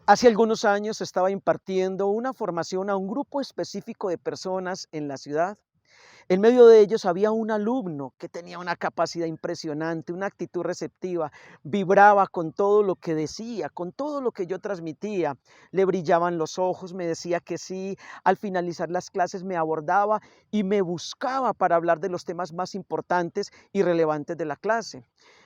Hace algunos años estaba impartiendo una formación a un grupo específico de personas en la ciudad. En medio de ellos había un alumno que tenía una capacidad impresionante, una actitud receptiva, vibraba con todo lo que decía, con todo lo que yo transmitía. Le brillaban los ojos, me decía que sí. Al finalizar las clases me abordaba y me buscaba para hablar de los temas más importantes y relevantes de la clase.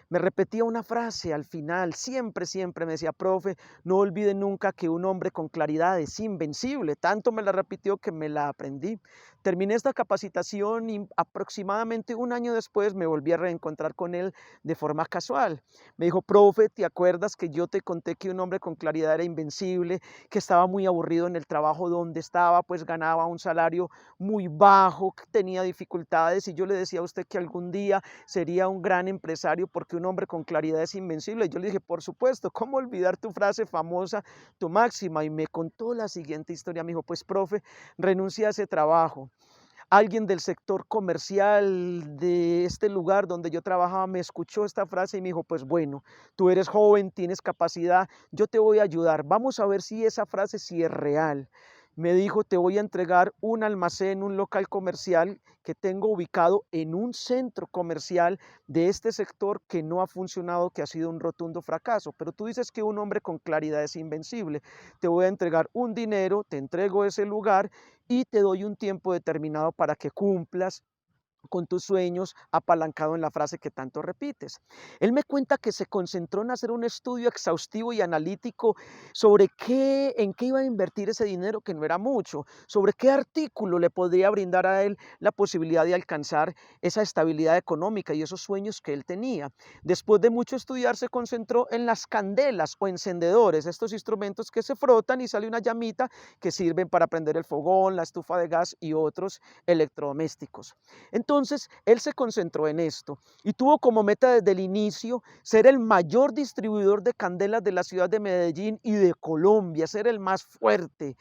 Me repetía una frase al final, siempre me decía: profe, no olvide nunca que un hombre con claridad es invencible. Tanto me la repitió que me la aprendí. Terminé esta capacitación y aproximadamente un año después me volví a reencontrar con él de forma casual. Me dijo: profe, ¿te acuerdas que yo te conté que un hombre con claridad era invencible, que estaba muy aburrido en el trabajo donde estaba, pues ganaba un salario muy bajo, que tenía dificultades, y yo le decía a usted que algún día sería un gran empresario porque un hombre con claridad es invencible? Y yo le dije: por supuesto, ¿cómo olvidar tu frase famosa, tu máxima? Y me contó la siguiente historia. Me dijo: pues profe, renuncié a ese trabajo. Alguien del sector comercial de este lugar donde yo trabajaba me escuchó esta frase y me dijo: pues bueno, tú eres joven, tienes capacidad, yo te voy a ayudar, vamos a ver si esa frase sí es real. Me dijo: te voy a entregar un almacén, un local comercial que tengo ubicado en un centro comercial de este sector que no ha funcionado, que ha sido un rotundo fracaso. Pero tú dices que un hombre con claridad es invencible. Te voy a entregar un dinero, te entrego ese lugar y te doy un tiempo determinado para que cumplas con tus sueños, apalancado en la frase que tanto repites. Él me cuenta que se concentró en hacer un estudio exhaustivo y analítico sobre en qué iba a invertir ese dinero, que no era mucho, sobre qué artículo le podría brindar a él la posibilidad de alcanzar esa estabilidad económica y esos sueños que él tenía. Después de mucho estudiar, se concentró en las candelas o encendedores, estos instrumentos que se frotan y sale una llamita que sirven para prender el fogón, la estufa de gas y otros electrodomésticos. Entonces, él se concentró en esto y tuvo como meta desde el inicio ser el mayor distribuidor de candelas de la ciudad de Medellín y de Colombia, ser el más fuerte.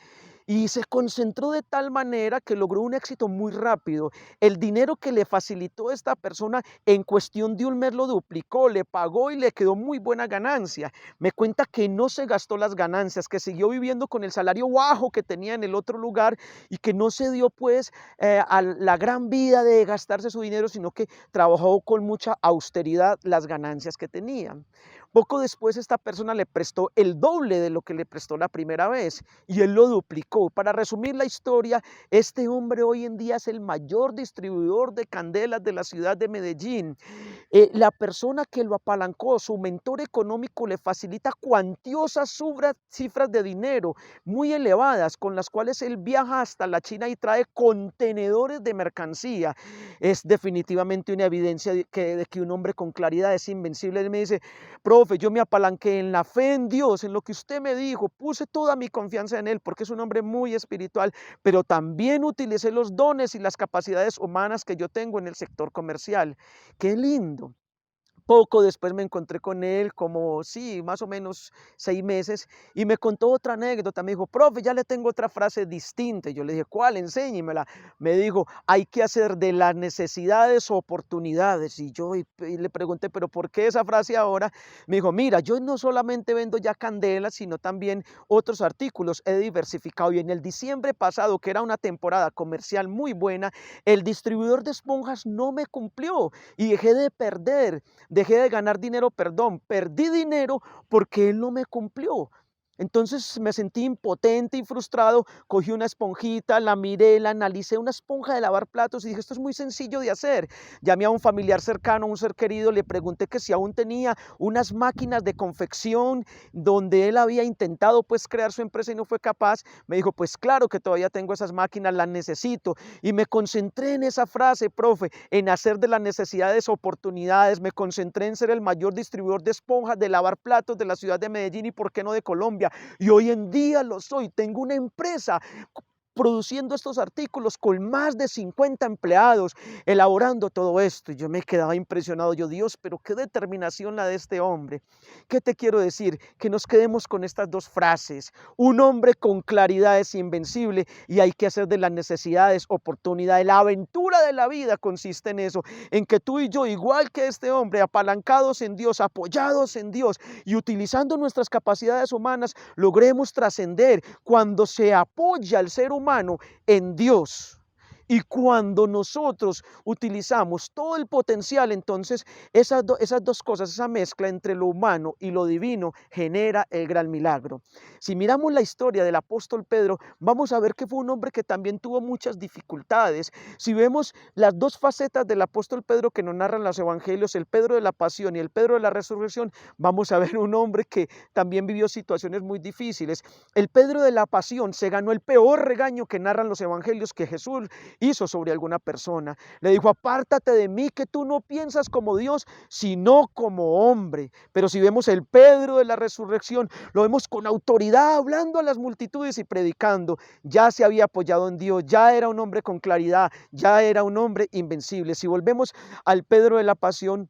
Y se concentró de tal manera que logró un éxito muy rápido. El dinero que le facilitó esta persona en cuestión de un mes lo duplicó, le pagó y le quedó muy buena ganancia. Me cuenta que no se gastó las ganancias, que siguió viviendo con el salario bajo que tenía en el otro lugar y que no se dio pues a la gran vida de gastarse su dinero, sino que trabajó con mucha austeridad las ganancias que tenía. Poco después esta persona le prestó el doble de lo que le prestó la primera vez y él lo duplicó. Para resumir la historia, este hombre hoy en día es el mayor distribuidor de candelas de la ciudad de Medellín. La persona que lo apalancó, su mentor económico, le facilita cuantiosas cifras de dinero muy elevadas, con las cuales él viaja hasta la China y trae contenedores de mercancía. Es definitivamente una evidencia de que un hombre con claridad es invencible. Él me dice: profe, yo me apalanqué en la fe en Dios, en lo que usted me dijo, puse toda mi confianza en él, porque es un hombre muy espiritual, pero también utilicé los dones y las capacidades humanas que yo tengo en el sector comercial. Qué lindo. Poco después me encontré con él, como, sí, más o menos 6 meses, y me contó otra anécdota. Me dijo: profe, ya le tengo otra frase distinta. Y yo le dije: ¿cuál? Enséñemela. Me dijo: hay que hacer de las necesidades oportunidades. Y yo y le pregunté: ¿pero por qué esa frase ahora? Me dijo: mira, yo no solamente vendo ya candelas, sino también otros artículos. He diversificado. Y en el diciembre pasado, que era una temporada comercial muy buena, el distribuidor de esponjas no me cumplió y dejé de ganar dinero, perdón, perdí dinero porque él no me cumplió. Entonces me sentí impotente y frustrado, cogí una esponjita, la miré, la analicé, una esponja de lavar platos y dije: esto es muy sencillo de hacer. Llamé a un familiar cercano, a un ser querido, le pregunté que si aún tenía unas máquinas de confección donde él había intentado pues crear su empresa y no fue capaz. Me dijo: pues claro que todavía tengo esas máquinas, las necesito. Y me concentré en esa frase, profe, en hacer de las necesidades oportunidades. Me concentré en ser el mayor distribuidor de esponjas, de lavar platos de la ciudad de Medellín y por qué no de Colombia. Y hoy en día lo soy. Tengo una empresa produciendo estos artículos con más de 50 empleados, elaborando todo esto. Y yo me quedaba impresionado, yo, Dios, pero qué determinación la de este hombre. ¿Qué te quiero decir? Que nos quedemos con estas dos frases. Un hombre con claridad es invencible y hay que hacer de las necesidades oportunidades. La aventura de la vida consiste en eso, en que tú y yo, igual que este hombre, apalancados en Dios, apoyados en Dios y utilizando nuestras capacidades humanas, logremos trascender cuando se apoya el ser humano en Dios. Y cuando nosotros utilizamos todo el potencial, entonces esas dos cosas, esa mezcla entre lo humano y lo divino, genera el gran milagro. Si miramos la historia del apóstol Pedro, vamos a ver que fue un hombre que también tuvo muchas dificultades. Si vemos las dos facetas del apóstol Pedro que nos narran los evangelios, el Pedro de la pasión y el Pedro de la resurrección, vamos a ver un hombre que también vivió situaciones muy difíciles. El Pedro de la pasión se ganó el peor regaño que narran los evangelios que Jesús hizo sobre alguna persona. Le dijo, apártate de mí, que tú no piensas como Dios, sino como hombre. Pero si vemos el Pedro de la resurrección, lo vemos con autoridad, hablando a las multitudes y predicando. Ya se había apoyado en Dios, ya era un hombre con claridad, ya era un hombre invencible. Si volvemos al Pedro de la pasión,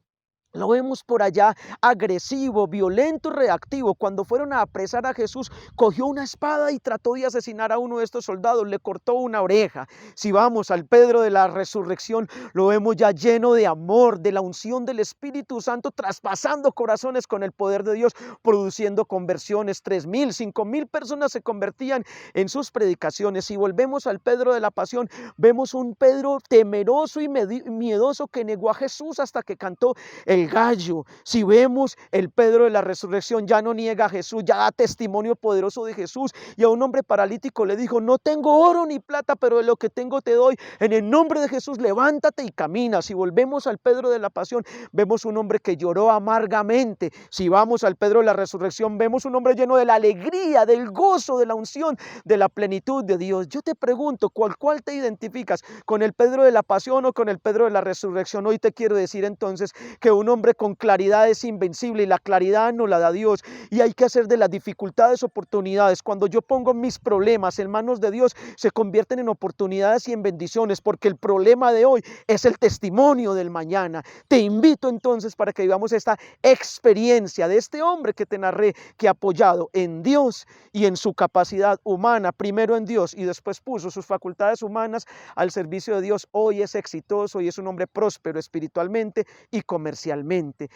lo vemos por allá agresivo, violento y reactivo. Cuando fueron a apresar a Jesús, cogió una espada y trató de asesinar a uno de estos soldados, le cortó una oreja. Si vamos al Pedro de la resurrección, lo vemos ya lleno de amor, de la unción del Espíritu Santo, traspasando corazones con el poder de Dios, produciendo conversiones. 3,000, 5,000 personas se convertían en sus predicaciones. Si volvemos al Pedro de la pasión, vemos un Pedro temeroso y miedoso que negó a Jesús hasta que cantó el gallo. Si vemos el Pedro de la resurrección, ya no niega a Jesús, ya da testimonio poderoso de Jesús. Y a un hombre paralítico le dijo, no tengo oro ni plata, pero de lo que tengo te doy. En el nombre de Jesús, levántate y camina. Si volvemos al Pedro de la pasión, vemos un hombre que lloró amargamente. Si vamos al Pedro de la resurrección, vemos un hombre lleno de la alegría, del gozo, de la unción, de la plenitud de Dios. Yo te pregunto, ¿cuál te identificas? ¿Con el Pedro de la pasión o con el Pedro de la resurrección? Hoy te quiero decir entonces que un hombre con claridad es invencible y la claridad nos la da Dios, y hay que hacer de las dificultades oportunidades. Cuando yo pongo mis problemas en manos de Dios, se convierten en oportunidades y en bendiciones, porque el problema de hoy es el testimonio del mañana. Te invito entonces para que vivamos esta experiencia de este hombre que te narré, que apoyado en Dios y en su capacidad humana, primero en Dios y después puso sus facultades humanas al servicio de Dios, hoy es exitoso y es un hombre próspero espiritualmente y comercialmente.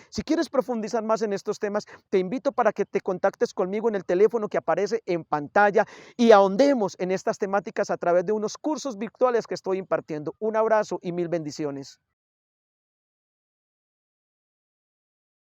Si quieres profundizar más en estos temas, te invito para que te contactes conmigo en el teléfono que aparece en pantalla y ahondemos en estas temáticas a través de unos cursos virtuales que estoy impartiendo. Un abrazo y mil bendiciones.